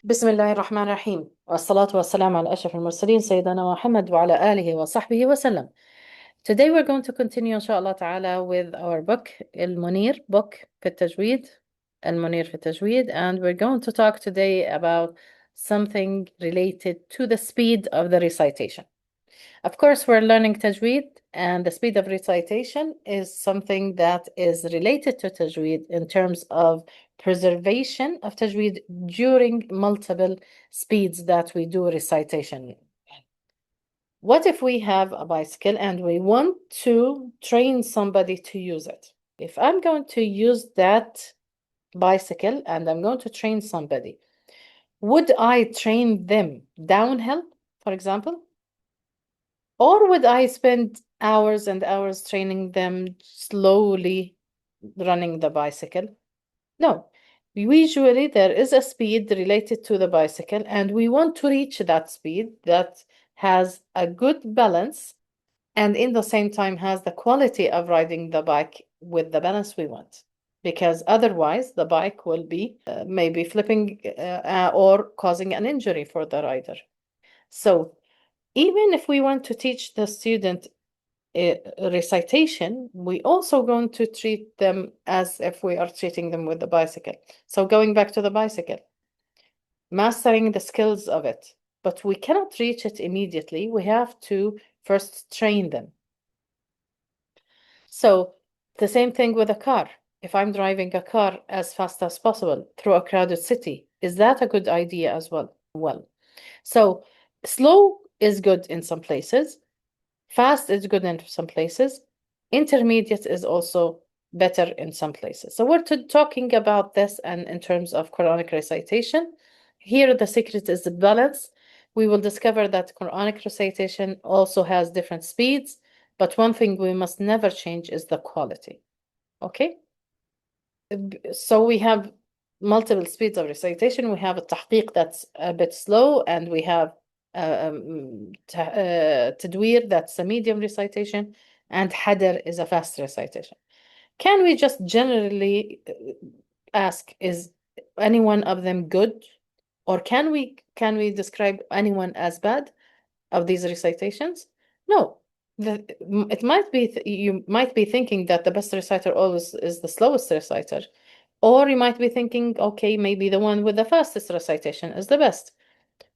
بسم الله الرحمن الرحيم والصلاة والسلام على أشرف المرسلين سيدنا محمد وعلى آله وصحبه وسلم. Today we're going to continue inshallah ta'ala with our book المنير book في التجويد المنير في التجويد, and we're going to talk today about something related to the speed of the recitation. Of course, we're learning Tajweed, and the speed of recitation is something that is related to Tajweed in terms of preservation of Tajweed during multiple speeds that we do recitation. What if we have a bicycle and we want to train somebody to use it? If I'm going to use that bicycle and I'm going to train somebody, would I train them downhill, for example? Or would I spend hours and hours training them slowly running the bicycle? No. Usually there is a speed related to the bicycle, and we want to reach that speed that has a good balance and in the same time has the quality of riding the bike with the balance we want. Because otherwise the bike will be maybe flipping or causing an injury for the rider. So even if we want to teach the student recitation, we also going to treat them as if we are treating them with the bicycle. So going back to the bicycle, mastering the skills of it, but we cannot reach it immediately. We have to first train them. So the same thing with a car. If I'm driving a car as fast as possible through a crowded city, is that a good idea as well? Well, so slow is good in some places. Fast is good in some places. Intermediate is also better in some places. So we're talking about this and in terms of Quranic recitation. Here the secret is the balance. We will discover that Quranic recitation also has different speeds, but one thing we must never change is the quality. Okay? So we have multiple speeds of recitation. We have a At-Taḥqīq that's a bit slow, and we have Tadwīr, that's a medium recitation, and Hadr is a fast recitation. Can we just generally ask, is any one of them good? Or can we describe anyone as bad of these recitations? No. It might be you might be thinking that the best reciter always is the slowest reciter. Or you might be thinking, okay, maybe the one with the fastest recitation is the best.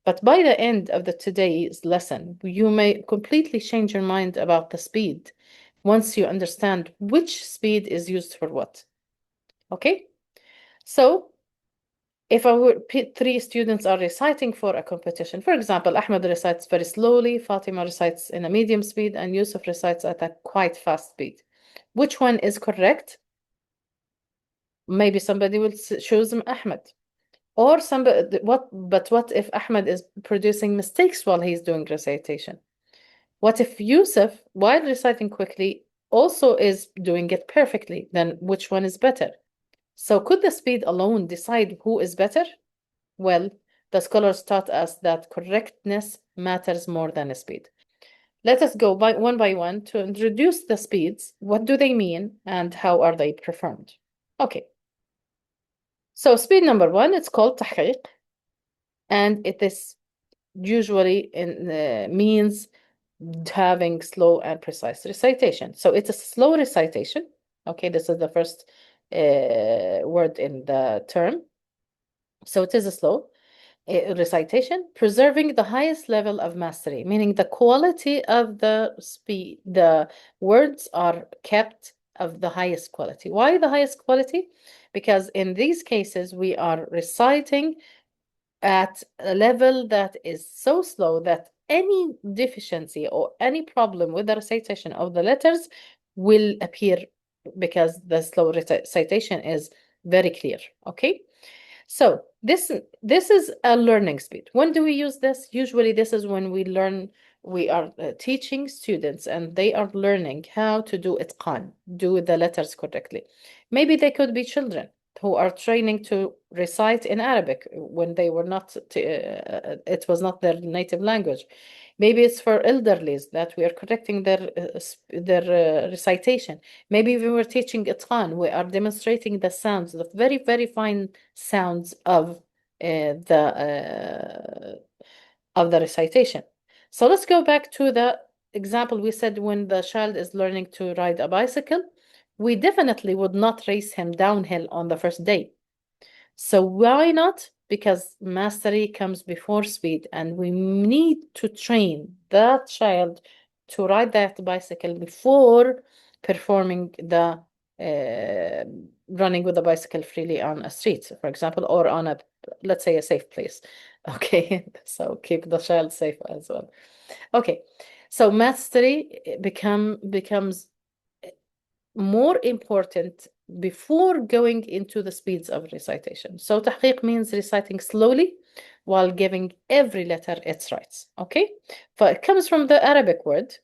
But by the end of today's lesson, you may completely change your mind about the speed once you understand which speed is used for what. Okay? So, if our three students are reciting for a competition, for example, Ahmed recites very slowly, Fatima recites in a medium speed, and Yusuf recites at a quite fast speed. Which one is correct? Maybe somebody will choose Ahmed. Or somebody, what if Ahmed is producing mistakes while he's doing recitation? What if Yusuf, while reciting quickly, also is doing it perfectly? Then which one is better? So could the speed alone decide who is better? Well, the scholars taught us that correctness matters more than speed. Let us go one by one to introduce the speeds. What do they mean and how are they performed? Okay. So speed number one, it's called Taḥqīq, and it is usually means having slow and precise recitation. So it's a slow recitation. Okay, this is the first word in the term. So it is a slow recitation, preserving the highest level of mastery, meaning the quality of the words are kept of the highest quality. Why the highest quality? Because in these cases, we are reciting at a level that is so slow that any deficiency or any problem with the recitation of the letters will appear because the slow recitation is very clear. Okay, so this is a learning speed. When do we use this? Usually this is when we are teaching students and they are learning how to do itqan, do the letters correctly. Maybe they could be children who are training to recite in Arabic when they were not, it was not their native language. Maybe it's for elderlies that we are correcting their recitation. Maybe we were teaching itqan, we are demonstrating the sounds, the very, very fine sounds of the recitation. So let's go back to the example we said when the child is learning to ride a bicycle. We definitely would not race him downhill on the first day. So why not? Because mastery comes before speed, and we need to train that child to ride that bicycle before performing the running with a bicycle freely on a street, for example, or on a, let's say, a safe place. Okay, so keep the child safe as well. Okay, so mastery becomes more important before going into the speeds of recitation. So تحقيق means reciting slowly while giving every letter its rights. Okay, so it comes from the Arabic word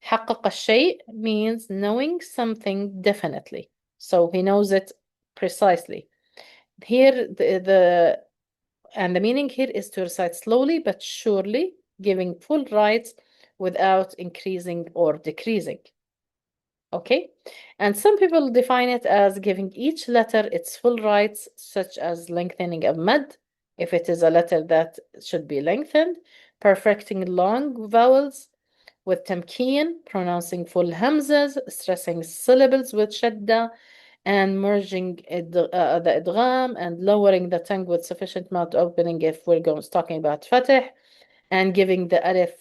ḥaqqaqa الشيء, means knowing something definitely. So he knows it precisely. Here the meaning here is to recite slowly but surely, giving full rights without increasing or decreasing. Okay, and some people define it as giving each letter its full rights, such as lengthening a mad if it is a letter that should be lengthened, perfecting long vowels with tamkeen, pronouncing full hamzas, stressing syllables with shadda, and merging the idgham, and lowering the tongue with sufficient mouth opening if we're talking about fatih, and giving the alif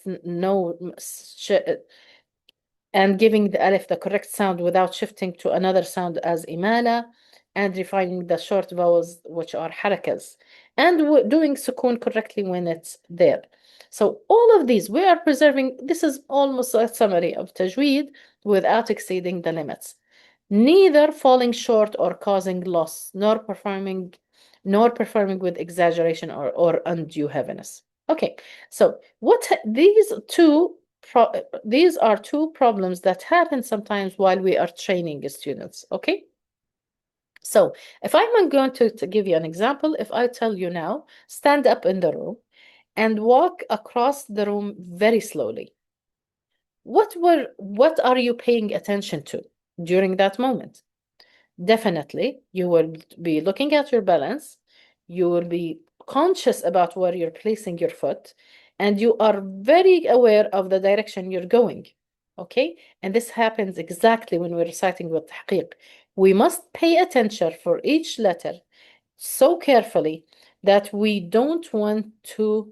the correct sound without shifting to another sound as imala, and refining the short vowels, which are harakas, and doing sukoon correctly when it's there. So all of these, we are preserving. This is almost a summary of tajweed without exceeding the limits, neither falling short or causing loss, nor performing with exaggeration or undue heaviness. Okay, so these are two problems that happen sometimes while we are training students. Okay, so if I'm going to give you an example, if I tell you now, stand up in the room and walk across the room very slowly, what are you paying attention to during that moment? Definitely, you will be looking at your balance, you will be conscious about where you're placing your foot, and you are very aware of the direction you're going. Okay, and this happens exactly when we're reciting with tahqiq. We must pay attention for each letter so carefully that we don't want to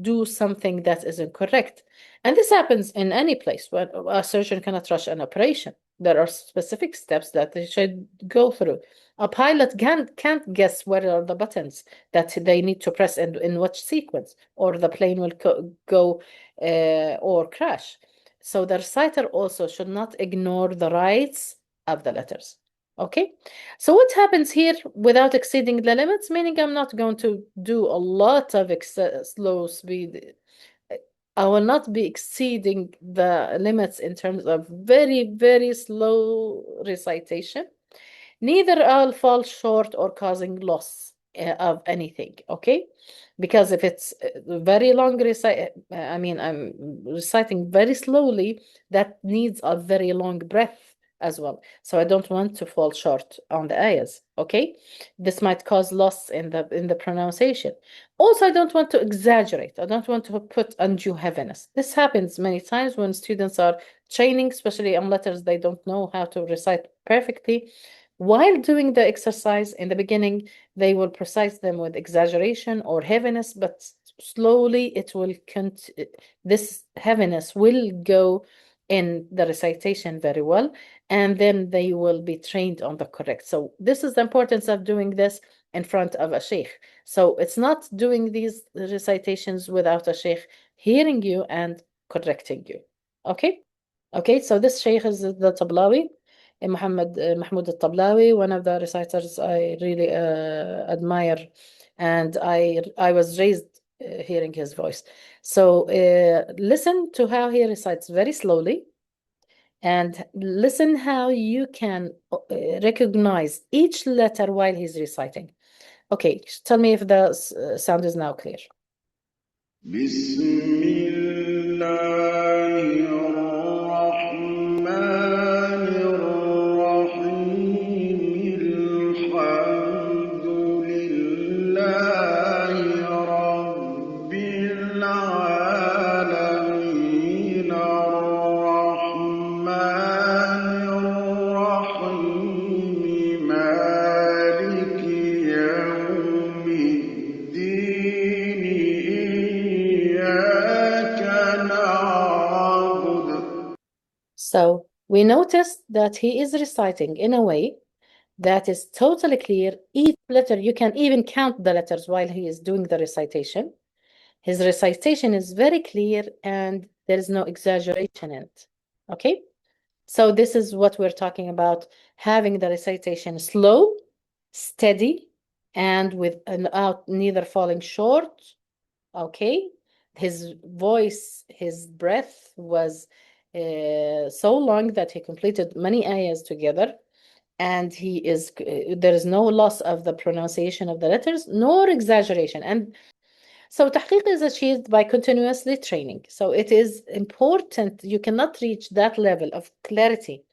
do something that is incorrect. And this happens in any place. When a surgeon cannot rush an operation, there are specific steps that they should go through. A pilot can't guess where are the buttons that they need to press and in which sequence, or the plane will go or crash. So the reciter also should not ignore the rights of the letters. Okay, so what happens here without exceeding the limits? Meaning I'm not going to do a lot of slow speed. I will not be exceeding the limits in terms of very, very slow recitation. Neither I'll fall short or causing loss of anything, okay? Because if it's very long I'm reciting very slowly, that needs a very long breath as well. So I don't want to fall short on the ayahs, okay? This might cause loss in the pronunciation. Also, I don't want to exaggerate. I don't want to put undue heaviness. This happens many times when students are training, especially on letters they don't know how to recite perfectly. While doing the exercise in the beginning, they will precise them with exaggeration or heaviness, but slowly this heaviness will go in the recitation very well, and then they will be trained on the correct. So this is the importance of doing this in front of a sheikh. So it's not doing these recitations without a sheikh hearing you and correcting you. Okay? Okay, so this sheikh is the Tablawi, Mahmoud al-Tablawi, one of the reciters I really admire, and I was raised hearing his voice. So listen to how he recites very slowly, and listen how you can recognize each letter while he's reciting. Okay, tell me if the sound is now clear. So we noticed that he is reciting in a way that is totally clear. Each letter, you can even count the letters while he is doing the recitation. His recitation is very clear and there is no exaggeration in it. Okay? So this is what we're talking about, having the recitation slow, steady, and without neither falling short. Okay? His voice, his breath was so long that he completed many ayahs together. And there is no loss of the pronunciation of the letters, nor exaggeration. And so tahqiq is achieved by continuously training. So it is important. You cannot reach that level of clarity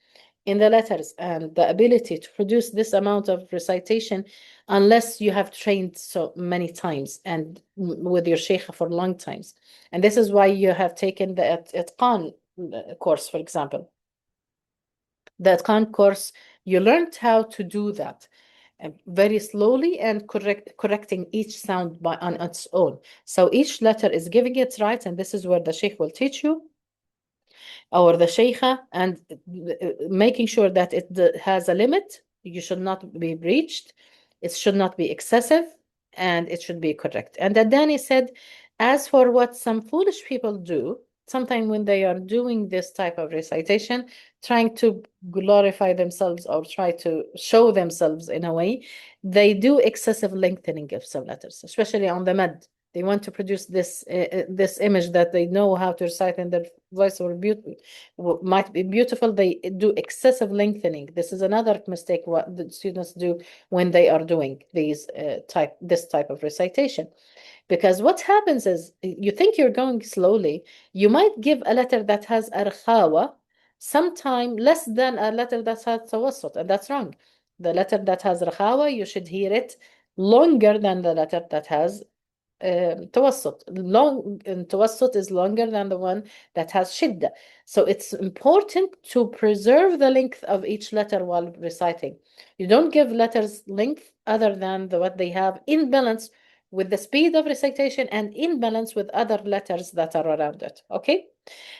in the letters and the ability to produce this amount of recitation unless you have trained so many times and with your sheikh for long times. And this is why you have taken the Itqan course, for example. The Itqan course, you learned how to do that very slowly and correcting each sound on its own. So each letter is giving it right, and this is where the sheikh will teach you, or the sheikha, and making sure that it has a limit. You should not be breached. It should not be excessive, and it should be correct. And Adani said, as for what some foolish people do, sometimes when they are doing this type of recitation, trying to glorify themselves or try to show themselves in a way, they do excessive lengthening of some letters, especially on the mad. They want to produce this image that they know how to recite and their voice might be beautiful. They do excessive lengthening. This is another mistake what the students do when they are doing this type of recitation. Because what happens is, you think you're going slowly, you might give a letter that has arkhawa sometime less than a letter that has tawassut, and that's wrong. The letter that has rakhawa, you should hear it longer than the letter that has tawassut. Tawassut is longer than the one that has shidda. So it's important to preserve the length of each letter while reciting. You don't give letters length other than what they have in balance with the speed of recitation and in balance with other letters that are around it. Okay?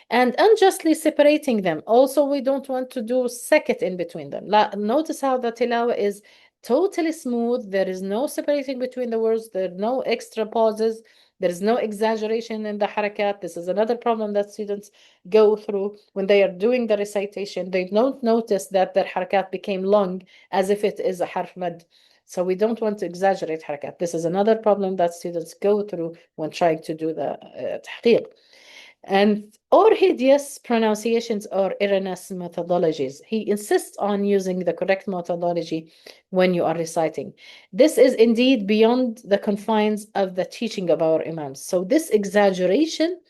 And unjustly separating them. Also, we don't want to do sakit in between them. Notice how the tilawa is totally smooth. There is no separating between the words. There are no extra pauses. There is no exaggeration in the harakat. This is another problem that students go through when they are doing the recitation. They don't notice that their harakat became long as if it is a harf mad. So we don't want to exaggerate harakat. This is another problem that students go through when trying to do the tahqiq. And or hideous pronunciations or erroneous methodologies. He insists on using the correct methodology when you are reciting. This is indeed beyond the confines of the teaching of our imams. So this exaggeration,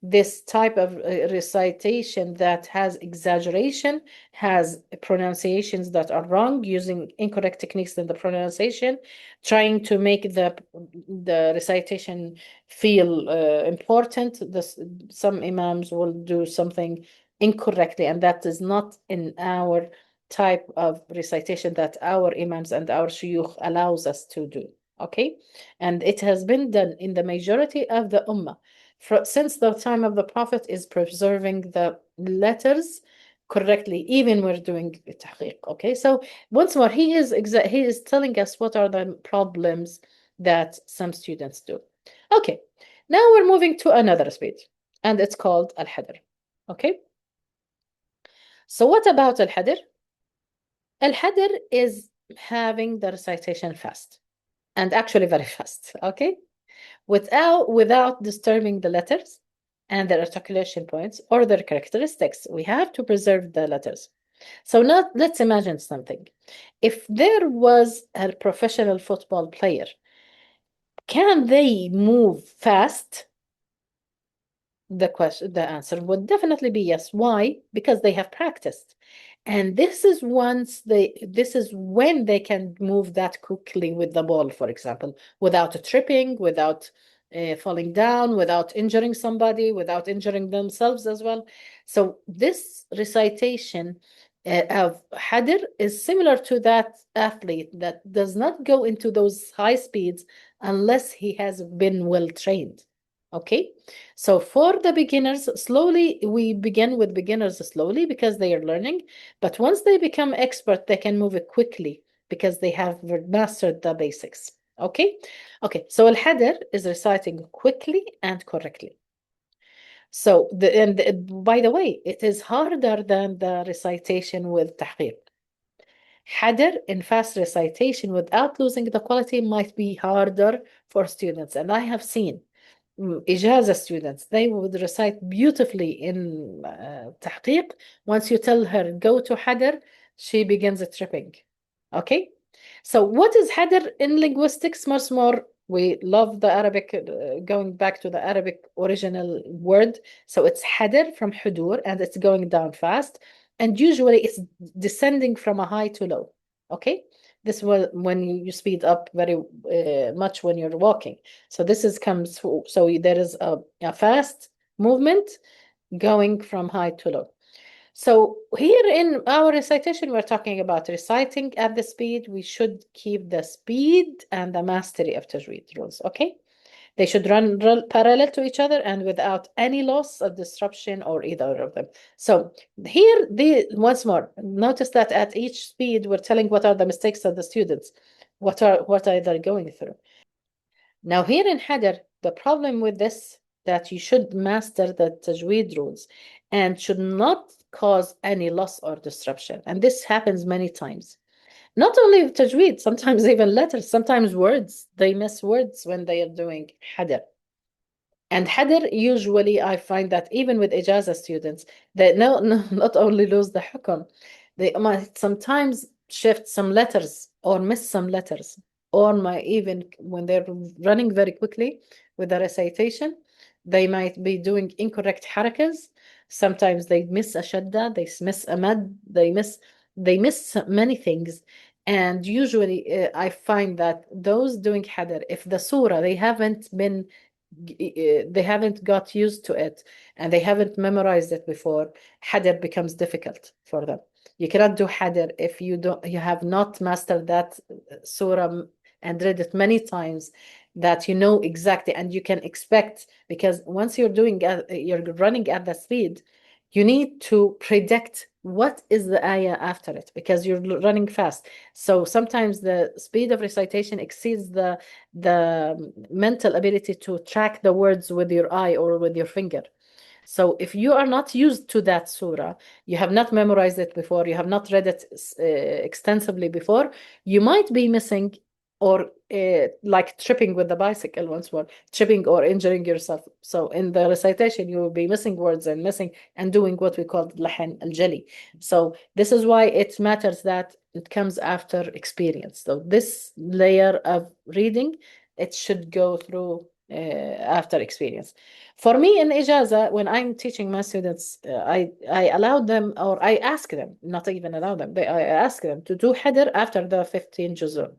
this type of recitation that has exaggeration, has pronunciations that are wrong, using incorrect techniques in the pronunciation, trying to make the recitation feel important. Some imams will do something incorrectly, and that is not in our type of recitation that our imams and our shuyukh allows us to do. Okay? And it has been done in the majority of the ummah since the time of the Prophet, is preserving the letters correctly, even we're doing tahqiq. Okay, so once more, he is telling us what are the problems that some students do. Okay, now we're moving to another speed, and it's called al-Ḥadr. Okay, so what about al-Ḥadr? Al-Ḥadr is having the recitation fast, and actually very fast. Okay, without disturbing the letters and their articulation points or their characteristics. We have to preserve the letters. So now let's imagine something. If there was a professional football player, can they move fast? The answer would definitely be yes. Why? Because they have practiced. And this is when they can move that quickly with the ball, for example, without tripping, without falling down, without injuring somebody, without injuring themselves as well. So this recitation of Hadr is similar to that athlete that does not go into those high speeds unless he has been well trained. Okay, so for the beginners, slowly, we begin with beginners slowly because they are learning. But once they become expert, they can move it quickly because they have mastered the basics. Okay, okay. So al-Hadr is reciting quickly and correctly. So by the way, it is harder than the recitation with Taḥqīq. Hadr in fast recitation without losing the quality might be harder for students, and I have seen إجازة students, they would recite beautifully in تحقيق. Once you tell her go to Hadr, she begins tripping. Okay, so what is Hadr in linguistics? Much more, we love the Arabic, going back to the Arabic original word. So it's Hadr from Hudur, and it's going down fast, and usually it's descending from a high to low. Okay, this was when you speed up very much when you're walking. So this is comes, so there is a fast movement going from high to low. So here in our recitation, we're talking about reciting at the speed. We should keep the speed and the mastery of Tajwīd rules, okay? They should run parallel to each other and without any loss of disruption or either of them. So here, once more, notice that at each speed, we're telling what are the mistakes of the students, what are they going through. Now here in Hadr, the problem with this, that you should master the Tajwīd rules and should not cause any loss or disruption. And this happens many times. Not only Tajwīd, sometimes even letters, sometimes words. They miss words when they are doing Hadr. And Hadr, usually I find that even with Ijazah students, they not only lose the hukum, they might sometimes shift some letters or miss some letters, or might even, when they're running very quickly with the recitation, they might be doing incorrect harakas. Sometimes they miss a shadda, they miss a mad, they miss many things. And usually I find that those doing Hadr, if the surah, they haven't got used to it and they haven't memorized it before, Hadr becomes difficult for them. You cannot do Hadr if you have not mastered that surah and read it many times, that you know exactly, and you can expect, because once you're running at the speed, you need to predict what is the ayah after it, because you're running fast. So sometimes the speed of recitation exceeds the mental ability to track the words with your eye or with your finger. So if you are not used to that surah, you have not memorized it before, you have not read it extensively before, you might be missing, or like tripping with the bicycle once more, tripping or injuring yourself. So in the recitation, you will be missing words and doing what we call lahan al-jali. So this is why it matters that it comes after experience. So this layer of reading, it should go through after experience. For me in Ijazah, when I'm teaching my students, I allow them, or I ask them, not even allow them, I ask them to do Hadr after the 15 juzur.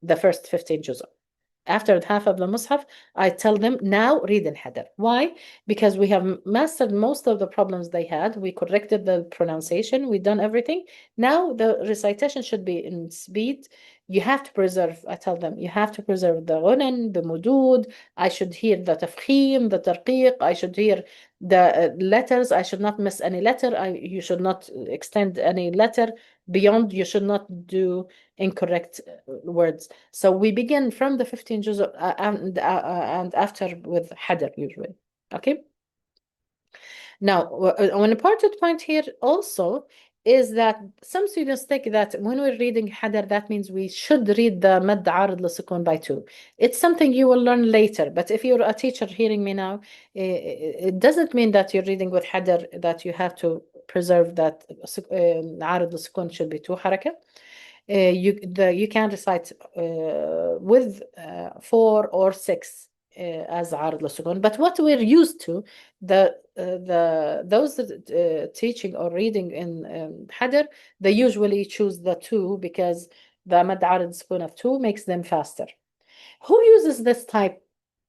The first 15 juz. After half of the Mus'haf, I tell them, now read in Hadr. Why? Because we have mastered most of the problems they had. We corrected the pronunciation. We've done everything. Now the recitation should be in speed. You have to preserve, I tell them, you have to preserve the ghunan, the mudud. I should hear the tafkhim, the tarqiq. I should hear the letters. I should not miss any letter. You should not extend any letter beyond. You should not do incorrect words. So we begin from the 15 juz and after with Hadr usually. Okay. Now, an important point here also is that some students think that when we're reading Hadr, that means we should read the mad arid al-sukun by 2. It's something you will learn later. But if you're a teacher hearing me now, it doesn't mean that you're reading with Hadr that you have to preserve that arid al-sukun should be 2 haraka. You can recite with 4 or 6 as arid al-sukun. But what we're used to, those teaching or reading in Hadr, they usually choose the 2 because the mad arid al-sukun of 2 makes them faster. Who uses this type?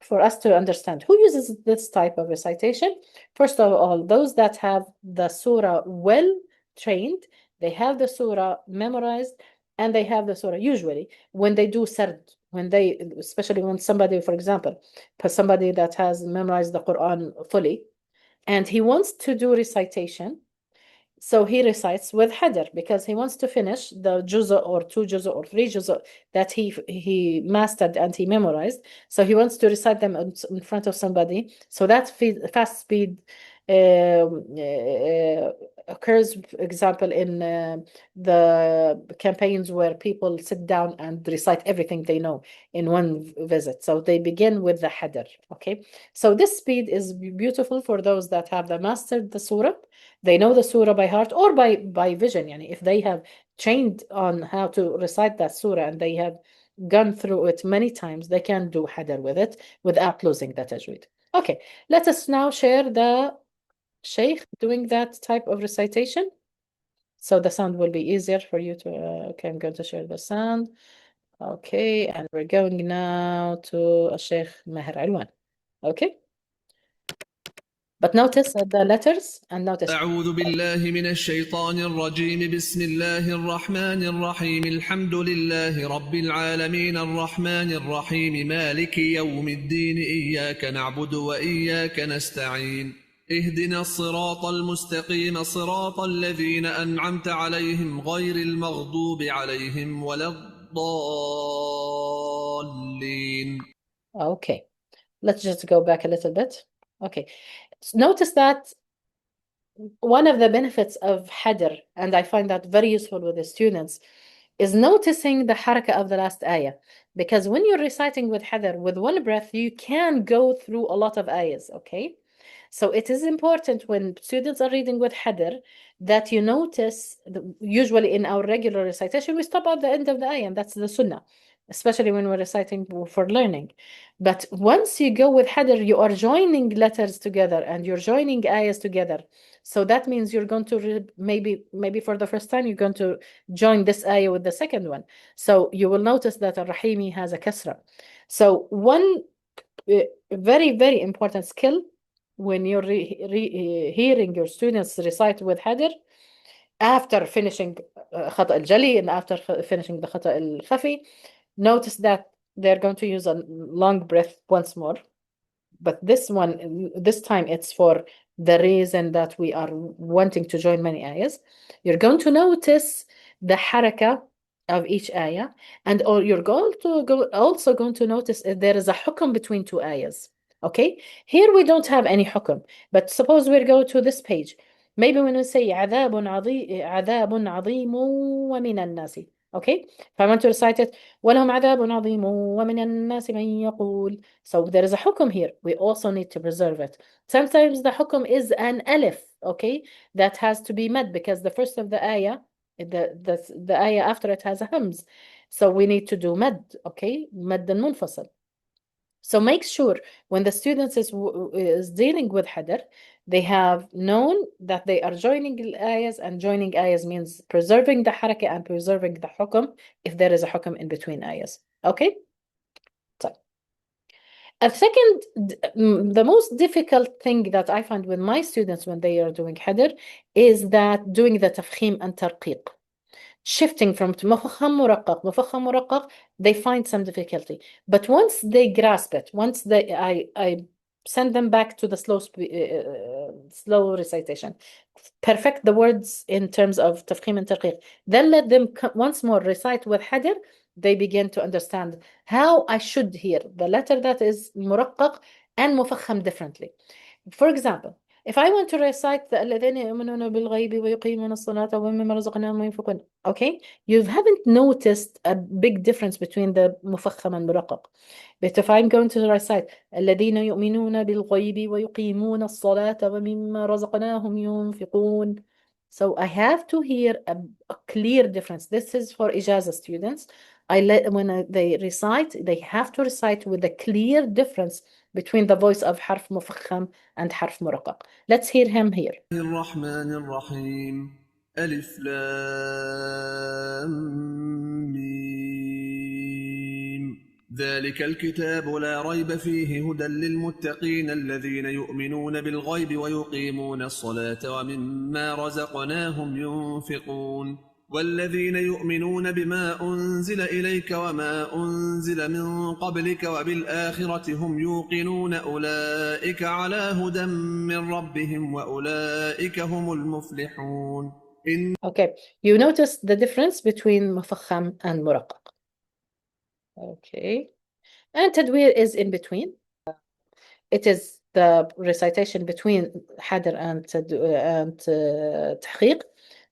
For us to understand, who uses this type of recitation? First of all, those that have the surah well trained, they have the surah memorized, and they have the surah usually when they do sard, when they, especially when somebody, for example, somebody that has memorized the Quran fully, and he wants to do recitation, so he recites with hadr because he wants to finish the juz'a or 2 juz'a or 3 juz'a that he mastered and he memorized. So he wants to recite them in front of somebody. So that fast speed occurs, for example, in the campaigns where people sit down and recite everything they know in one visit. So they begin with the hadr. Okay, so this speed is beautiful for those that have mastered the surah. They know the surah by heart or by vision. Yani if they have trained on how to recite that surah and they have gone through it many times, they can do hadr with it without losing the tajweed. Okay, let us now share the Sheikh doing that type of recitation. So the sound will be easier for you to, okay, I'm going to share the sound. Okay, and we're going now to Sheikh Maher Alwan. Okay. But notice the letters and notice. أعوذ بالله من الشيطان الرجيم بسم الله الرحمن الرحيم الحمد لله رب العالمين الرحمن الرحيم مالك يوم الدين إياك نعبد وإياك نستعين اهدنا الصراط المستقيم صراط الذين أنعمت عليهم غير المغضوب عليهم ولا الضالين. Okay, let's just go back a little bit. Okay, notice that one of the benefits of hadr, and I find that very useful with the students, is noticing the harakah of the last ayah. Because when you're reciting with hadr, with one breath, you can go through a lot of ayahs, okay? So it is important when students are reading with hadr that you notice, usually in our regular recitation, we stop at the end of the ayah, and that's the sunnah, especially when we're reciting for learning. But once you go with hadr, you are joining letters together and you're joining ayahs together. So that means you're going to read, maybe for the first time, you're going to join this ayah with the second one. So you will notice that al-Rahimi has a kasra. So one very, very important skill when you're hearing your students recite with hadr, after finishing khata al-jali and after finishing the khata al-khafi, notice that they're going to use a long breath once more. But this time it's for the reason that we are wanting to join many ayahs. You're going to notice the harakah of each ayah, and you're also going to notice if there is a hukum between two ayahs. Okay, here we don't have any hukum, but suppose we go to this page. Maybe when we say عذاب عظيم ومن الناس. Okay, if I want to recite it, وَلَهُمْ عَذَابٌ عَظِيمٌ وَمِنَ النَّاسِ مَنْ يَقُولُ. So there is a hukum here. We also need to preserve it. Sometimes the hukum is an alif, okay, that has to be mad because the first of the ayah, the ayah after it has a hams. So we need to do mad, okay, mad al-munfasal. So make sure when the students is dealing with hadr, they have known that they are joining ayahs, and joining ayahs means preserving the harakah and preserving the hukum if there is a hukum in between ayahs. Okay? So, a second, the most difficult thing that I find with my students when they are doing hadr is that doing the tafkhim and tarqiq. Shifting from مفخم مرقق, they find some difficulty. But once they grasp it, once I send them back to the slow recitation, perfect the words in terms of tafkhim and tarqiq, then let them once more recite with hadr, they begin to understand how I should hear the letter that is مرقق and مفخم differently. For example, if I want to recite the الذين يؤمنون بالغيب ويقيمون الصلاة ومما رزقناهم ينفقون, okay, you haven't noticed a big difference between the مفخم and مرقق. But if I'm going to recite الذين يؤمنون بالغيب ويقيمون الصلاة ومما رزقناهم ينفقون, so I have to hear a clear difference. This is for إجازة students. When they recite, they have to recite with a clear difference between the voice of حرف مفخم and حرف مرقق. Let's hear him here. الرحمن الرحيم ألف لام ميم ذلك الكتاب لا ريب فيه هدى للمتقين الذين يؤمنون بالغيب ويقيمون الصلاة ومما رزقناهم ينفقون. والذين يؤمنون بما أنزل إليك وما أنزل من قبلك وبالآخرة هم يوقنون أولئك على هدى من ربهم وأولئك هم المفلحون. Okay, you notice the difference between مفخم and مرقق. Okay, and تدوير is in between. It is the recitation between حدر and تحقيق.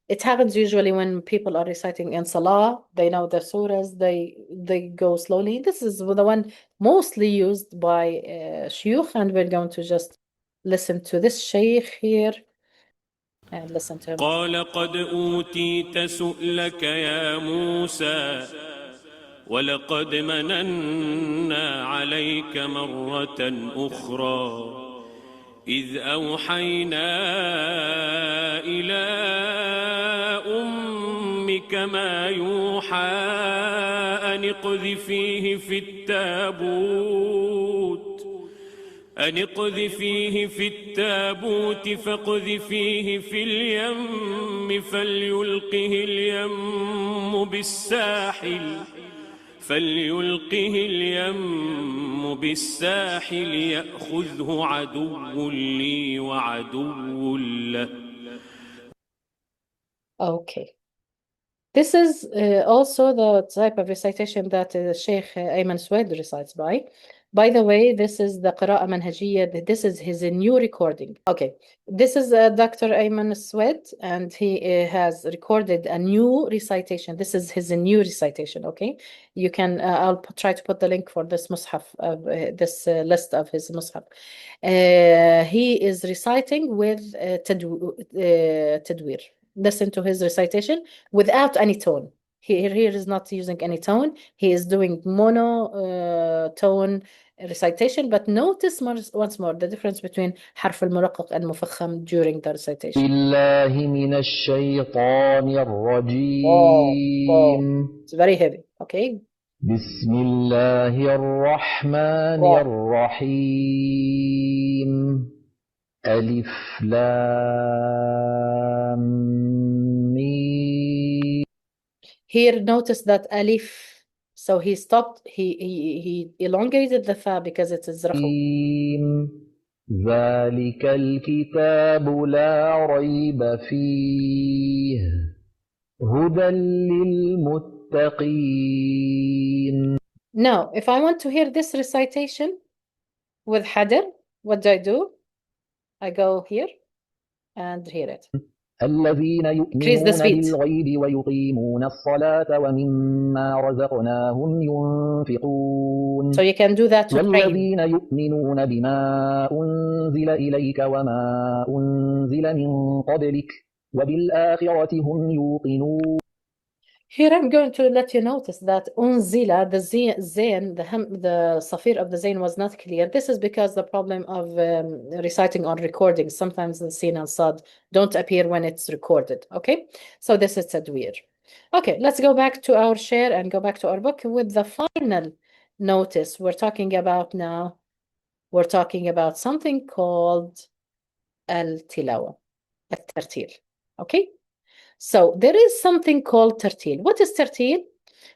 It happens usually when people are reciting in Salah, they know the surahs, they go slowly. This is the one mostly used by shuyukh, and we're going to just listen to this shaykh here and listen to him. قال قد أوتيت سؤلك يا موسى ولقد مننا عليك مرة أخرى إذ أوحينا إلى أمك ما يوحى أن اقذفيه في التابوت فاقذفيه في اليم فليلقه اليم بالساحل يأخذه عدو لي وعدو له. Okay. This is also the type of recitation that Sheikh Ayman Swed recites by. By the way, this is the Qira'ah Manhajiyya. This is his new recording. Okay, this is Dr. Ayman Swed, and he has recorded a new recitation. This is his new recitation. Okay, you can. I'll try to put the link for this mushaf, this list of his mushaf. He is reciting with Tadwīr. Listen to his recitation without any tone. Here is not using any tone. He is doing monotone recitation, but notice once more the difference between حرف المرقق and مفخم during the recitation. بالله من الشيطان الرجيم. It's very heavy. Okay. بسم الله الرحمن الرحيم. ألف لام ميم. Here, notice that alif. So he stopped. He elongated the fa because it is رخو. ذلك الكتاب لا ريب فيه هدى للمتقين. Now, if I want to hear this recitation with hadr, what do? I go here and hear it. الذين يؤمنون بالغيب ويقيمون الصلاة ومما رزقناهم ينفقون. So you can do that to pray. والذين يؤمنون بما أنزل إليك وما أنزل من قبلك وبالآخرة هم يوقنون. Here I'm going to let you notice that unzila, the zain, the safir of the zain was not clear. This is because the problem of reciting on recording. Sometimes the sin and sad don't appear when it's recorded. Okay, so this is tadwir. Okay, let's go back to our share and go back to our book with the final notice. We're talking about now. We're talking about something called al-tilawa, al-tartil. Okay. So there is something called tartil. What is tartil?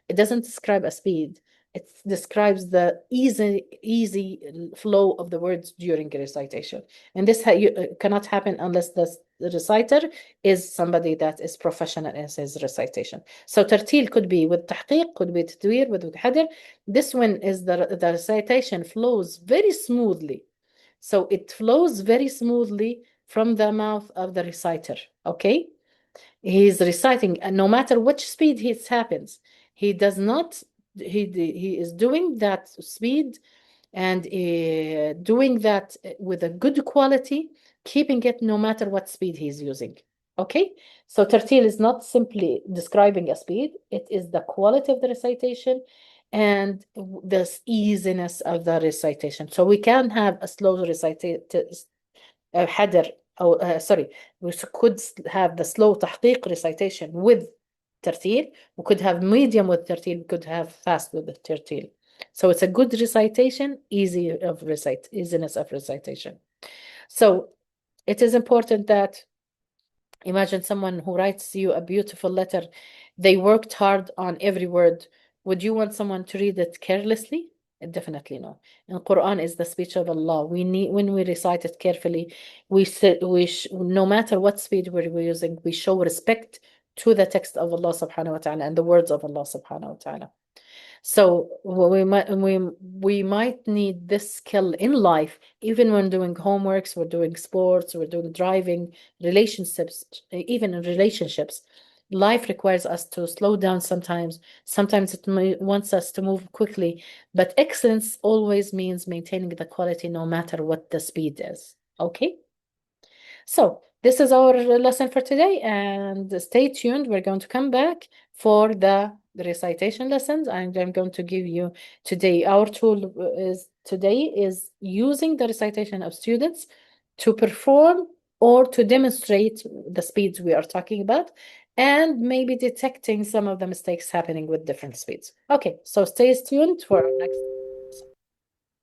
It doesn't describe a speed. It describes the easy flow of the words during a recitation. And this cannot happen unless the reciter is somebody that is professional in his recitation. So tartil could be with tahqiq, could be tadwir, with hadr. This one is the recitation flows very smoothly. So it flows very smoothly from the mouth of the reciter. Okay? He is reciting, and no matter which speed it happens, he does not. He is doing that speed and doing that with a good quality, keeping it no matter what speed he's using. Okay, so tartil is not simply describing a speed; it is the quality of the recitation and the easiness of the recitation. So we can have a slow recitation, hadr. We could have the slow tahqiq recitation with tartil. We could have medium with tartil. We could have fast with the tartil. So it's a good recitation, easiness of recitation. So it is important that Imagine someone who writes you a beautiful letter. They worked hard on every word. Would you want someone to read it carelessly? Definitely no. And Quran is the speech of Allah. We need, when we recite it carefully, no matter what speed we're using, we show respect to the text of Allah subhanahu wa ta'ala and the words of Allah subhanahu wa ta'ala. So we might need this skill in life, even when doing homeworks, we're doing sports, we're doing driving, relationships, even in relationships. Life requires us to slow down sometimes. Sometimes it wants us to move quickly, but excellence always means maintaining the quality no matter what the speed is. Okay? So this is our lesson for today, and stay tuned. We're going to come back for the recitation lessons, and I'm going to give you today, our tool is using the recitation of students to perform or to demonstrate the speeds we are talking about, and maybe detecting some of the mistakes happening with different speeds. Okay, so stay tuned for our next